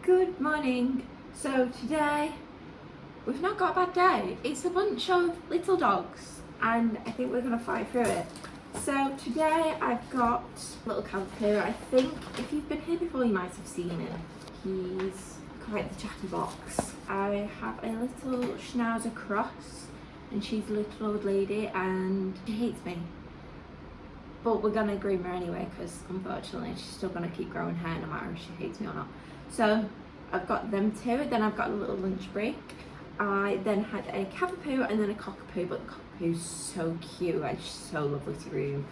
Good morning. So today we've not got a bad day. It's a bunch of little dogs and I think we're gonna fly through it. So today I've got little Calico. I think if you've been here before you might have seen him. He's quite the chatty box. I have a little Schnauzer cross and she's a little old lady and she hates me. But we're gonna groom her anyway because unfortunately she's still gonna keep growing hair no matter if she hates me or not. So I've got them two, then I've got a little lunch break. I then had a cavapoo and then a cockapoo, but the cockapoo's so cute and she's so lovely to groom.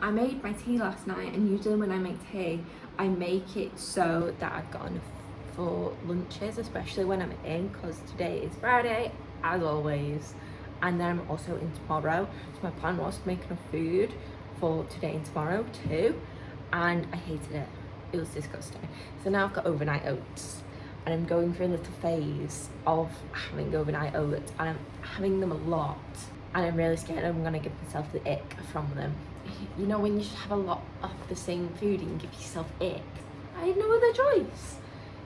I made my tea last night and usually when I make tea, I make it so that I've got enough for lunches, especially when I'm in, because today is Friday, as always. And then I'm also in tomorrow. So my plan was to make enough food for today and tomorrow too. And I hated it. It was disgusting. So now I've got overnight oats and I'm going through a little phase of having overnight oats and I'm having them a lot and I'm really scared I'm gonna give myself the ick from them. You know when you just have a lot of the same food and you give yourself ick? I had no other choice.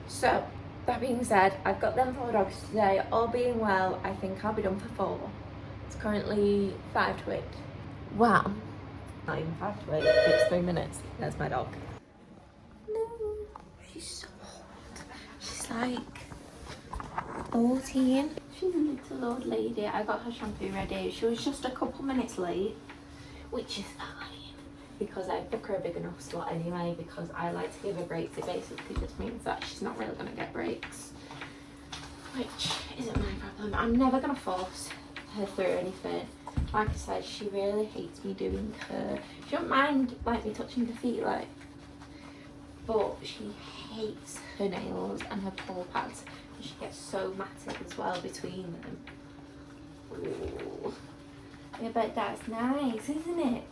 So that being said, I've got them 4 dogs today. All being well, I think I'll be done for 4. It's currently 5 to 8. Well, not even 5 to 8, it's 3 minutes. There's my dog. She's so old. She's like 14. She's a little old lady. I got her shampoo ready. She was just a couple minutes late, which is fine because I book her a big enough slot anyway because I like to give her breaks. It basically just means that she's not really going to get breaks, which isn't my problem. I'm never going to force her through anything. Like I said, she really hates me doing her. She don't mind like me touching her feet, like, but she hates her nails and her paw pads and she gets so matted as well between them. Ooh. Yeah, but that's nice, isn't it?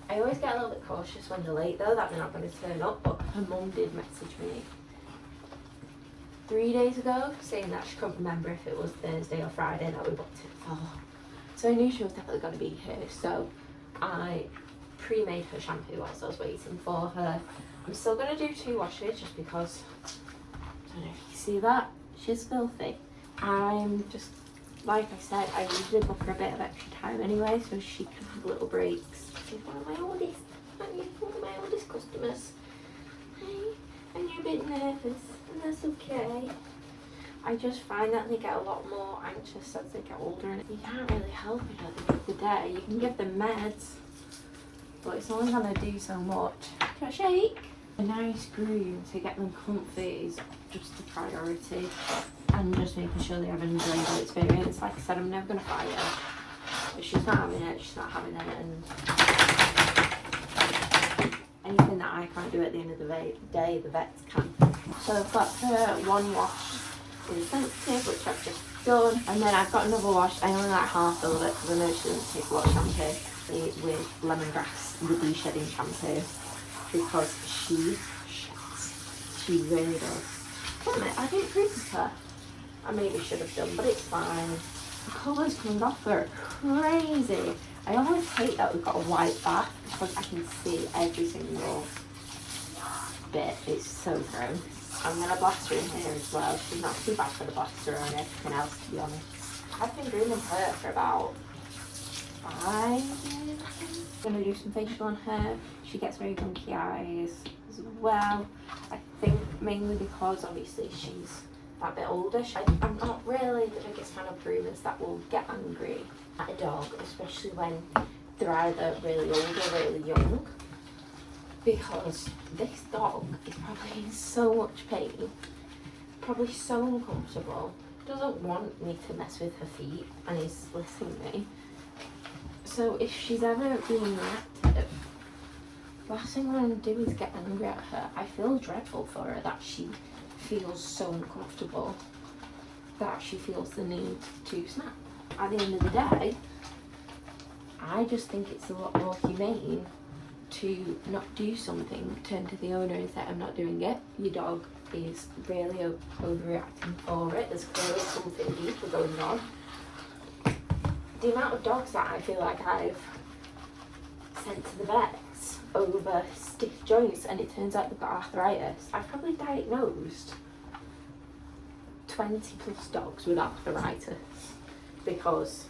I always get a little bit cautious when they're late though, that they're not going to turn up, but her mum did message me 3 days ago saying that she couldn't remember if it was Thursday or Friday that we booked it for. So I knew she was definitely going to be here, so I pre-made her shampoo whilst I was waiting for her. I'm still going to do 2 washes just because, I don't know if you see that, she's filthy. I'm just, like I said, I usually book her a bit of extra time anyway so she can have little breaks. She's one of my oldest, customers. Hey, and you're a bit nervous and that's okay. I just find that they get a lot more anxious as they get older and you can't really help it at the end of the day. You can give them meds, but it's only going to do so much. Can I shake? A nice groom to get them comfy is just the priority and just making sure they have an enjoyable experience. Like I said, I'm never going to fight her. If she's not having it, she's not having it, and anything that I can't do at the end of the day, the vets can. So I've got her 1 wash in sensitive, which I've just done, and then I've got another wash. I only like half of it because I know she doesn't take a lot of shampoo, with lemongrass, the de-shedding shampoo, because she sheds. She really does. Damn it, I didn't freeze her. I maybe should have done, but it's fine. The colours coming off are crazy. I always hate that we've got a white bath because I can see every single bit. It's so gross. I'm going to blast her in here as well. She's not too bad for the blaster and everything else, to be honest. I've been grooming her for about 5 years. I'm going to do some facial on her. She gets very gunky eyes as well. I think mainly because obviously she's that bit older. I'm not really the biggest fan of groomers that will get angry at a dog, especially when they're either really old or really young. Because this dog is probably in so much pain, probably so uncomfortable, doesn't want me to mess with her feet and is listening to me. So if she's ever being reactive, last thing I want to do is get angry at her. I feel dreadful for her that she feels so uncomfortable that she feels the need to snap. At the end of the day, I just think it's a lot more humane to not do something, turn to the owner and say, I'm not doing it. Your dog is really overreacting for it. There's clearly something deeper going on. The amount of dogs that I feel like I've sent to the vets over stiff joints and it turns out they've got arthritis, I've probably diagnosed 20 plus dogs with arthritis because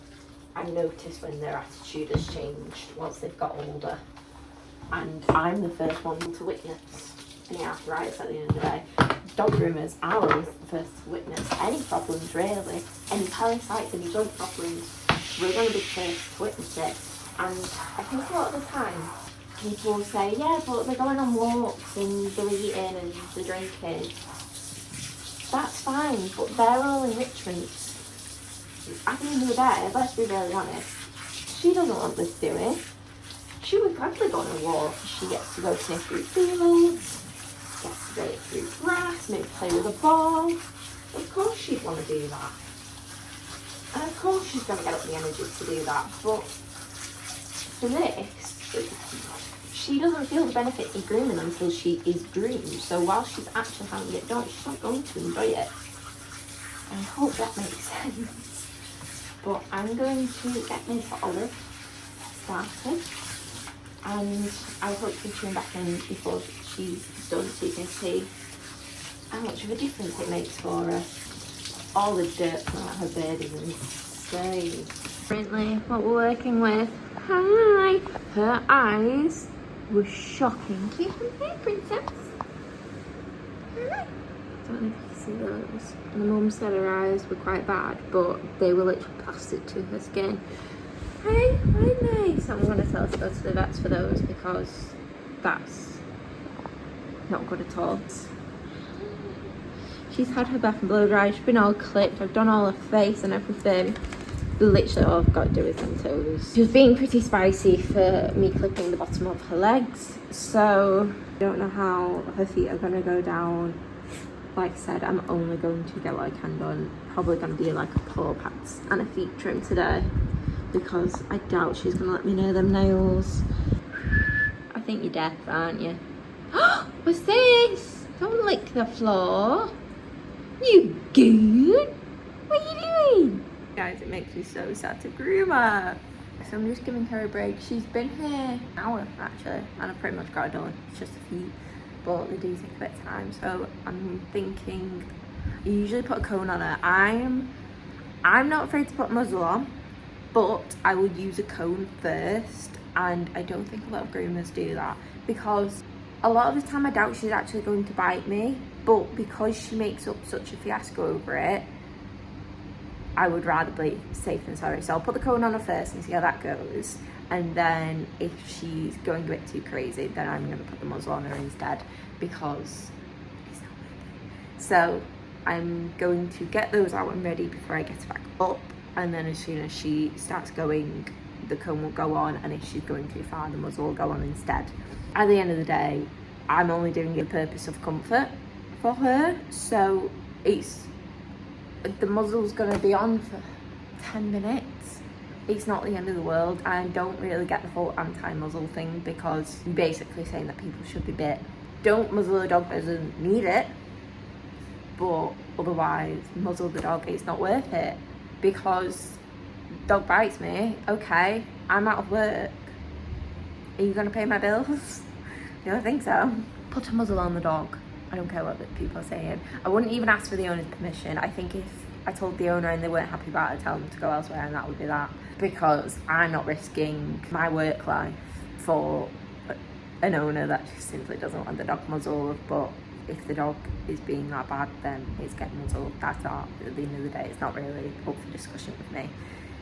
I notice when their attitude has changed once they've got older. And I'm the first one to witness any arthritis at the end of the day. Dog groomers are always the first to witness any problems really. Any parasites, any joint problems, we're going to be first to witness it. And I think a lot of the time people will say, yeah, but they're going on walks and they're eating and they're drinking. That's fine, but they're all enrichments. At the end of the day, let's be really honest, she doesn't want this doing. She would gladly go on a walk. She gets to go sniff through fields, gets to go through grass, maybe play with a ball. Of course she'd want to do that. And of course she's going to get up the energy to do that. But for this, she doesn't feel the benefits of grooming until she is groomed. So while she's actually having it done, she's not going to enjoy it. I hope that makes sense. But I'm going to get Miss Olive started. And I'll hopefully tune back in before she's done so you can see how much of a difference it makes for her. All the dirt from her bed is insane. Currently, what we're working with, hi, her eyes were shocking. Can you come here, princess? Hi. Don't know if you can see those. My mum said her eyes were quite bad, but they were literally plastic to her skin. Hey, nice. I'm going to tell her to go to the vets for those because that's not good at all. She's had her bath and blow dry. She's been all clipped. I've done all her face and everything. Literally all I've got to do is them toes. She was being pretty spicy for me clipping the bottom of her legs. So I don't know how her feet are going to go down. Like I said, I'm only going to get what I can done. Probably going to be like a paw pads and a feet trim today, because I doubt she's going to let me know them nails. I think you're deaf, aren't you? What's this? Don't lick the floor. You good? What are you doing? Guys, it makes me so sad to groom her. So I'm just giving her a break. She's been here an hour actually, and I've pretty much got her done. It's just a few, but they do take a bit of time. So I'm thinking, I usually put a cone on her. I'm not afraid to put muzzle on, but I would use a cone first, and I don't think a lot of groomers do that because a lot of the time I doubt she's actually going to bite me, but because she makes up such a fiasco over it, I would rather be safe than sorry. So I'll put the cone on her first and see how that goes, and then if she's going a bit too crazy, then I'm going to put the muzzle on her instead because it's not worth it. So I'm going to get those out and ready before I get her back up. And then as soon as she starts going, the cone will go on, and if she's going too far, the muzzle will go on instead. At the end of the day, I'm only doing it for the purpose of comfort for her, so the muzzle's going to be on for 10 minutes. It's not the end of the world. I don't really get the whole anti-muzzle thing because you're basically saying that people should be bit. Don't muzzle a dog that doesn't need it, but otherwise muzzle the dog. It's not worth it. Because dog bites me, okay, I'm out of work. Are you going to pay my bills? You don't think so? Put a muzzle on the dog. I don't care what the people are saying. I wouldn't even ask for the owner's permission. I think if I told the owner and they weren't happy about it, I'd tell them to go elsewhere, and that would be that. Because I'm not risking my work life for an owner that just simply doesn't want the dog muzzled. But if the dog is being that bad, then it's getting muzzled. That's not, at the end of the day, it's not really up for discussion with me.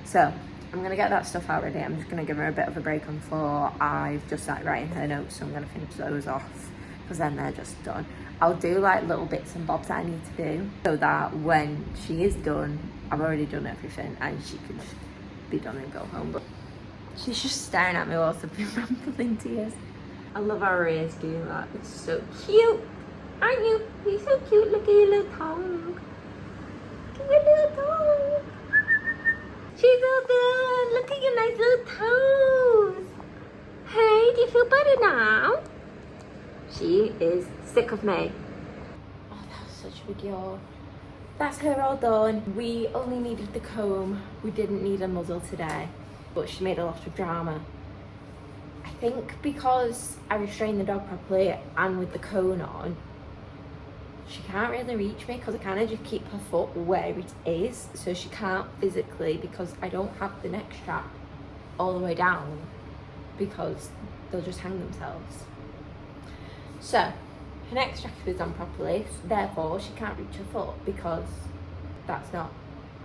So I'm going to get that stuff out ready. I'm just going to give her a bit of a break on the floor. I've just started writing her notes, so I'm going to finish those off because then they're just done. I'll do like little bits and bobs that I need to do so that when she is done, I've already done everything and she can be done and go home. But she's just staring at me whilst I've been rambling tears. I love how her ears do that. It's so cute. Aren't you? You're so cute. Look at your little tongue. Look at your little tongue. She's all good. Look at your nice little toes. Hey, do you feel better now? She is sick of me. Oh, that was such a big yawn. That's her all done. We only needed the comb. We didn't need a muzzle today, but she made a lot of drama. I think because I restrained the dog properly and with the cone on, she can't really reach me because I kind of just keep her foot where it is, so she can't physically, because I don't have the neck strap all the way down because they'll just hang themselves. So her neck strap is on properly, therefore she can't reach her foot because that's not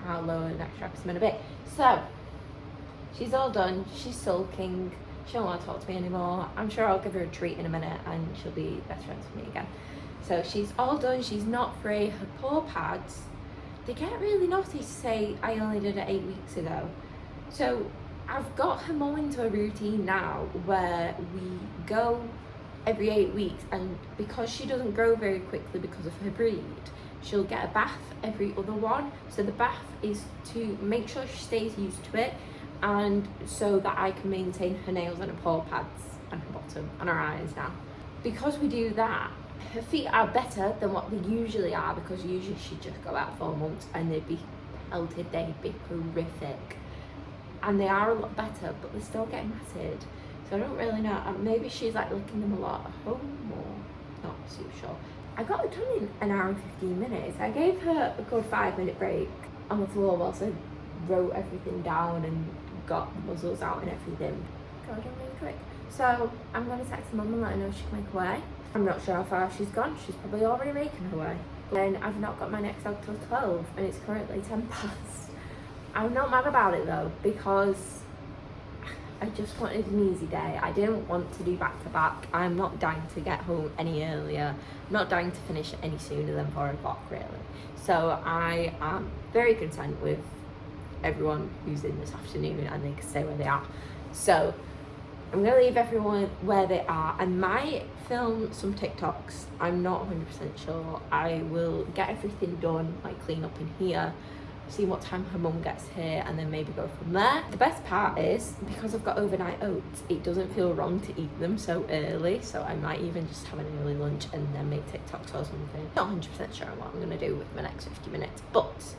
how low her neck strap is meant to be. So she's all done, she's sulking, she don't want to talk to me anymore. I'm sure I'll give her a treat in a minute and she'll be best friends with me again. So she's all done, she's not free. Her paw pads, they get really naughty to say I only did it 8 weeks ago. So I've got her mum into a routine now where we go every 8 weeks, and because she doesn't grow very quickly because of her breed, she'll get a bath every other one. So the bath is to make sure she stays used to it, and so that I can maintain her nails and her paw pads and her bottom and her eyes now. Because we do that, her feet are better than what they usually are, because usually she'd just go out 4 months and they'd be pelted, they'd be horrific. And they are a lot better, but they're still getting matted. So I don't really know, maybe she's like licking them a lot at home, or not too sure. I got it done in an hour and 15 minutes. I gave her a good 5-minute break on the floor whilst I wrote everything down and got the muzzles out and everything. Got it done really quick. So I'm going to text mum and let her know she can make her way. I'm not sure how far she's gone, she's probably already making her way. Then I've not got my next dog till 12 and it's currently 10 past. I'm not mad about it though, because I just wanted an easy day. I didn't want to do back to back. I'm not dying to get home any earlier. I'm not dying to finish any sooner than 4 o'clock really. So I am very content with everyone who's in this afternoon and they can stay where they are. So I'm going to leave everyone where they are. I might film some TikToks. I'm not 100% sure. I will get everything done, like clean up in here, see what time her mum gets here, and then maybe go from there. The best part is, because I've got overnight oats, it doesn't feel wrong to eat them so early, so I might even just have an early lunch and then make TikToks or something. Not 100% sure what I'm going to do with my next 50 minutes, but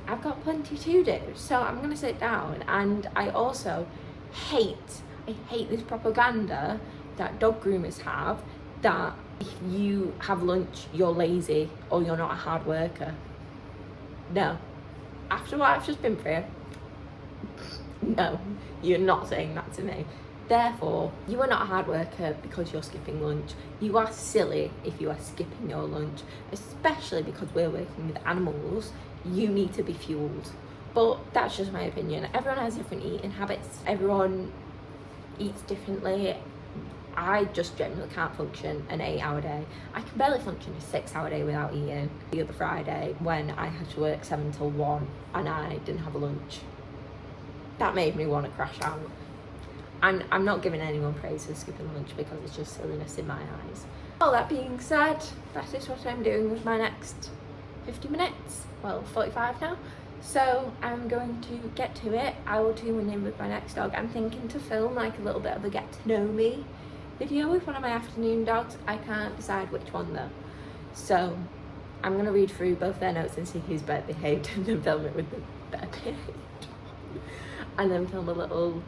I've got plenty to do, so I'm going to sit down. And I also hate this propaganda that dog groomers have, that if you have lunch you're lazy or you're not a hard worker. No, after what I've just been through, no, you're not saying that to me. Therefore, you are not a hard worker because you're skipping lunch. You are silly if you are skipping your lunch, especially because we're working with animals. You need to be fueled. But that's just my opinion. Everyone has different eating habits. Everyone eats differently. I just generally can't function an 8-hour day. I can barely function a 6-hour day without eating. The other Friday, when I had to work 7 till 1 and I didn't have a lunch, that made me want to crash out. I'm not giving anyone praise for skipping lunch because it's just silliness in my eyes. All that being said, that is what I'm doing with my next 50 minutes. Well, 45 now. So I'm going to get to it. I will tune in with my next dog. I'm thinking to film like a little bit of a get to know me video with one of my afternoon dogs. I can't decide which one though. So I'm going to read through both their notes and see who's better behaved and then film it with the better behaved. And then film a little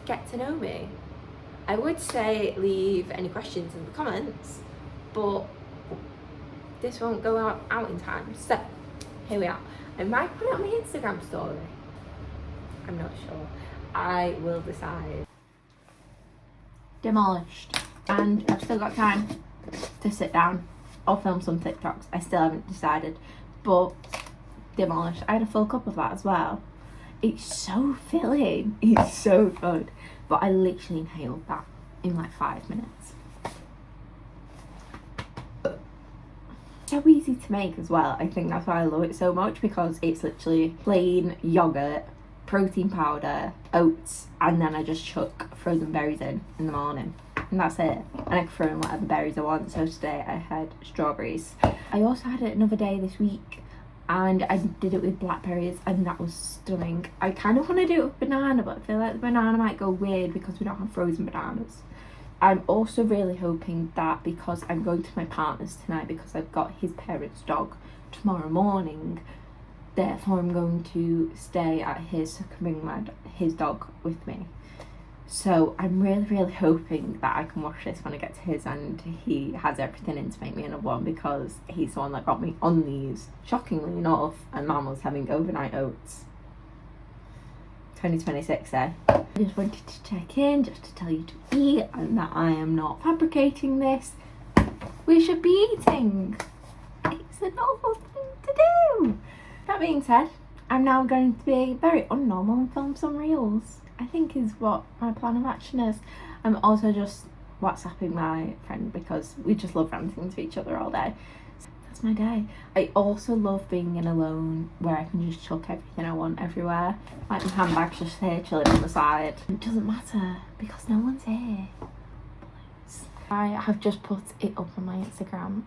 get to know me. I would say leave any questions in the comments, but this won't go out in time. So here we are. I might put it on my Instagram story. I'm not sure. I will decide. Demolished. And I've still got time to sit down or film some TikToks. I still haven't decided. But demolished. I had a full cup of that as well. It's so filling. It's so good. But I literally inhaled that in like 5 minutes. So easy to make as well. I think that's why I love it so much, because it's literally plain yogurt, protein powder, oats, and then I just chuck frozen berries in the morning, and that's it. And I can throw in whatever berries I want. So today I had strawberries. I also had it another day this week and I did it with blackberries and that was stunning. I kind of want to do it with banana, but I feel like the banana might go weird because we don't have frozen bananas. I'm also really hoping that, because I'm going to my partner's tonight because I've got his parents' dog tomorrow morning, therefore I'm going to stay at his so I can bring his dog with me. So I'm really hoping that I can watch this when I get to his and he has everything in to make me another one, because he's the one that got me on these, shockingly enough, and Mum was having overnight oats. 2026 eh? I just wanted to check in just to tell you to eat and that I am not fabricating this. We should be eating. It's a normal thing to do. That being said, I'm now going to be very unnormal and film some reels, I think is what my plan of action is. I'm also just WhatsApping my friend because we just love ranting to each other all day. So that's my day. I also love being in alone where I can just chuck everything I want everywhere. Like my handbag's just here chilling on the side. It doesn't matter because no one's here. I have just put it up on my Instagram.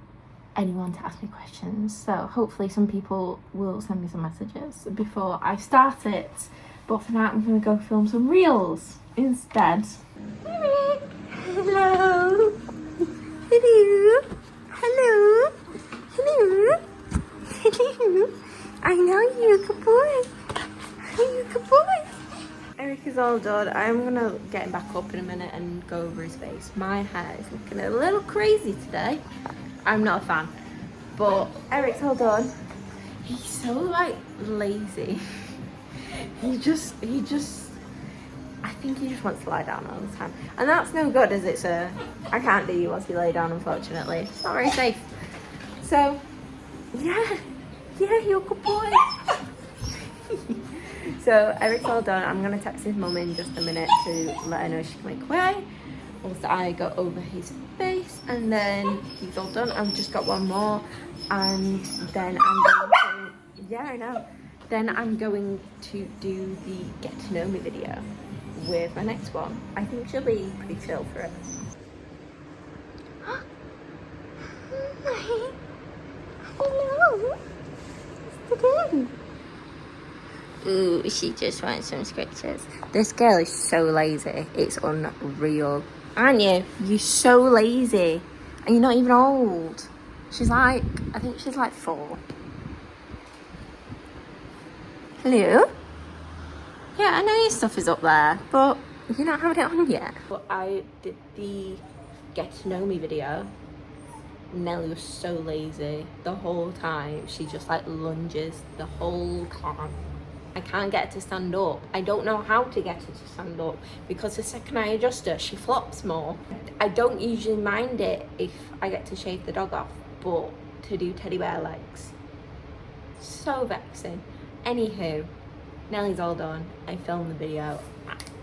Anyone to ask me questions, so hopefully some people will send me some messages before I start it, but for now I'm gonna go film some reels instead. Hello. Hello. Hello. Hello. Hello. I know you, good boy. You good boy. Eric is all done. I'm gonna get him back up in a minute and go over his face. My hair is looking a little crazy today. I'm not a fan, but Eric's all done. He's so like lazy. He just, I think he just wants to lie down all the time. And that's no good, is it, sir? I can't do you whilst you lay down, unfortunately. It's not very safe. So, yeah, you're a good boy. So Eric's all done. I'm gonna text his mum in just a minute to let her know she can make way. Also, I go over his face and then he's all done. I've just got one more and then I'm going to, yeah, I know. Then I'm going to do the get to know me video with my next one. I think she'll be pretty chill for it. Hello. Ooh, she just wants some scratches. This girl is so lazy. It's unreal. Aren't you? You're so lazy. And you're not even old. She's like, I think she's like 4. Hello? Yeah, I know your stuff is up there, but you're not having it on yet. But I did the get to know me video. Nelly was so lazy the whole time. She just like lunges the whole time. I can't get her to stand up. I don't know how to get her to stand up because the second I adjust her, she flops more. I don't usually mind it if I get to shave the dog off, but to do teddy bear legs, so vexing. Anywho, Nelly's all done. I filmed the video.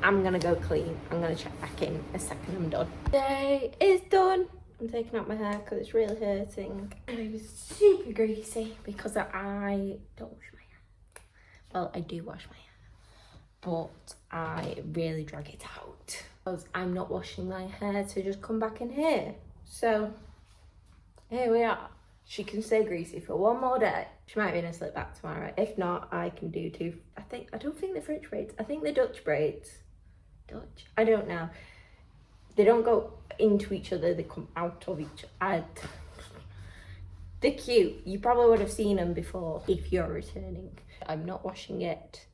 I'm gonna go clean. I'm gonna check back in a second I'm done. Day is done. I'm taking out my hair because it's really hurting. I'm super greasy because I don't wash my hair. Well, I do wash my hair, but I really drag it out because I'm not washing my hair to just come back in here. So here we are. She can stay greasy for one more day. She might be in a slip back tomorrow. If not, I can do 2. I don't think they're French braids. I think they're Dutch braids. Dutch? I don't know. They don't go into each other. They come out of each other. They're cute. You probably would have seen them before if you're returning. I'm not washing it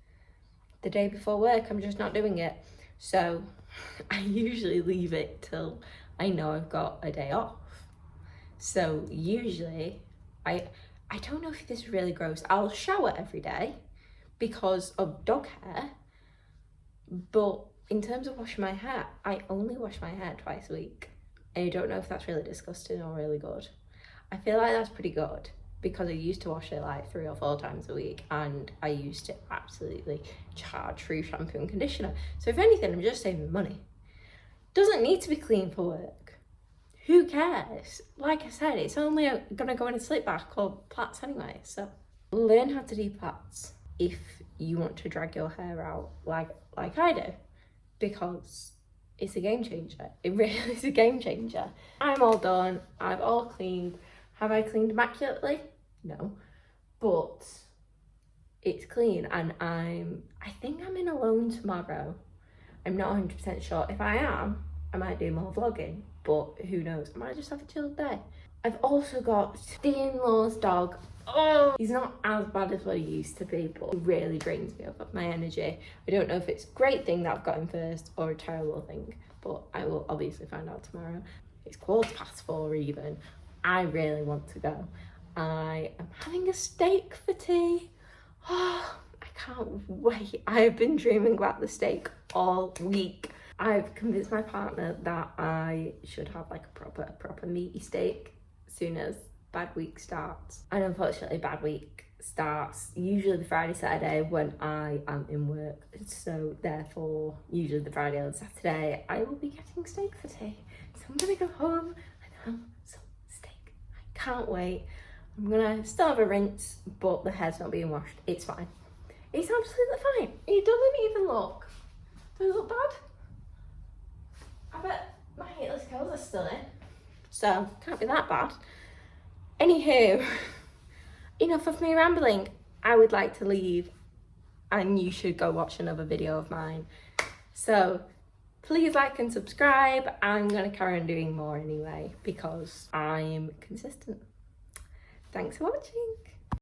the day before work. I'm just not doing it. So I usually leave it till I know I've got a day off. So usually, I don't know if this is really gross. I'll shower every day because of dog hair. But in terms of washing my hair, I only wash my hair twice a week. And I don't know if that's really disgusting or really good. I feel like that's pretty good because I used to wash it like 3 or 4 times a week and I used to absolutely charge through shampoo and conditioner. So if anything, I'm just saving money. Doesn't need to be clean for work. Who cares? Like I said, it's only gonna go in a slip back or plaits anyway. So learn how to do plaits if you want to drag your hair out like I do, because it's a game changer. It really is a game changer. I'm all done. I've all cleaned. Have I cleaned immaculately? No, but it's clean and I think I'm in alone tomorrow. I'm not 100% sure. If I am, I might do more vlogging, but who knows? I might just have a chill day. I've also got the in-laws dog Oh, he's not as bad as what he used to be, but he really drains me of my energy. I don't know if it's a great thing that I've got him first or a terrible thing, but I will obviously find out tomorrow. It's 4:15 even. I really want to go. I am having a steak for tea. Oh, I can't wait. I have been dreaming about the steak all week. I've convinced my partner that I should have like a proper meaty steak as soon as bad week starts. And unfortunately bad week starts usually the Friday, Saturday when I am in work. So therefore, usually the Friday or the Saturday, I will be getting steak for tea. So I'm gonna go home and have some steak. I can't wait. I'm gonna still have a rinse, but the hair's not being washed. It's fine. It's absolutely fine. It doesn't even look. Does it look bad? I bet my hairless curls are still in. So can't be that bad. Anywho, enough of me rambling. I would like to leave and you should go watch another video of mine. So please like and subscribe. I'm going to carry on doing more anyway because I'm consistent. Thanks for watching.